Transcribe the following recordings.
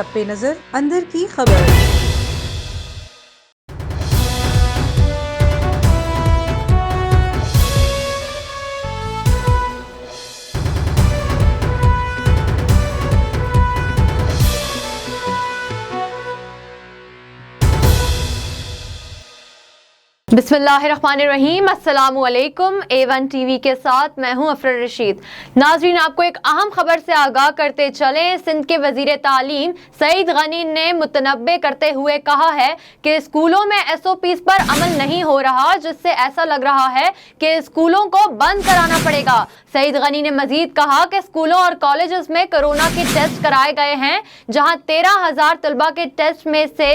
सब पे नजर अंदर की खबर। बिस्मिल्लाहिर्रहमानिर्रहीम, अस्सलामुअलैकुम। A1 टीवी के साथ मैं हूं अफर रशीद। नाजरीन, आपको एक अहम खबर से आगाह करते चलें। सिंध के वजीर तालीम सईद गनी ने मुतनब्बे करते हुए कहा है कि स्कूलों में SOPs पर अमल नहीं हो रहा, जिससे ऐसा लग रहा है कि स्कूलों को बंद कराना पड़ेगा। सईद गनी ने मजीद कहा कि स्कूलों और कॉलेजेस में कोरोना के टेस्ट कराए गए हैं, जहां 13,000 तलबा के टेस्ट में से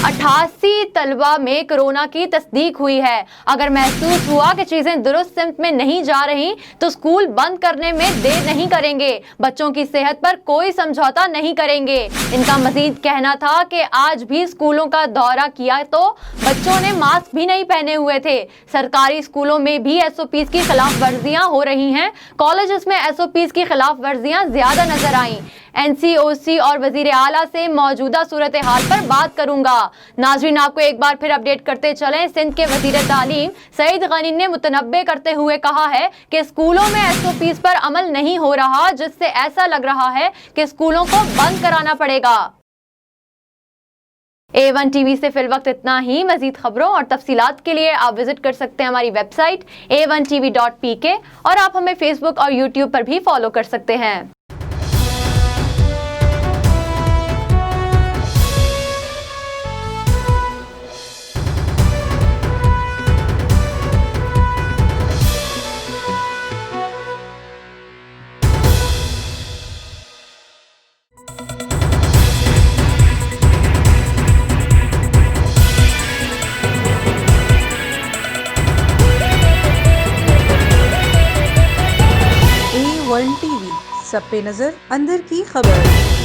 88 तलबा में कोरोना की तस्दीक हुई है। अगर महसूस हुआ कि चीजें दुरुस्त सिमत में नहीं जा रही तो स्कूल बंद करने में देर नहीं करेंगे, बच्चों की सेहत पर कोई समझौता नहीं करेंगे। इनका मजीद कहना था कि आज भी स्कूलों का दौरा किया तो बच्चों ने मास्क भी नहीं पहने हुए थे। सरकारी स्कूलों में भी SOPs की खिलाफ वर्जियां हो रही हैं। कॉलेजेस में SOPs की खिलाफ वर्जियां ज्यादा नजर आई। NCOC और वजीर आला से मौजूदा सूरत हाल पर बात करूंगा। नाजरीन, आपको एक बार फिर अपडेट करते चलें। सिंध के वजीर तालीम सईद गनी ने मुतनब्बे करते हुए कहा है कि स्कूलों में SOPs पर अमल नहीं हो रहा, जिससे ऐसा लग रहा है कि स्कूलों को बंद कराना पड़ेगा। A1 टीवी से फिल वक्त इतना ही। मजीद खबरों और तफसीलात के लिए आप विजिट कर सकते हैं हमारी वेबसाइट a1tv.pk और आप हमें फेसबुक और यूट्यूब पर भी फॉलो कर सकते हैं। A1 टीवी, सब पे नजर अंदर की खबर।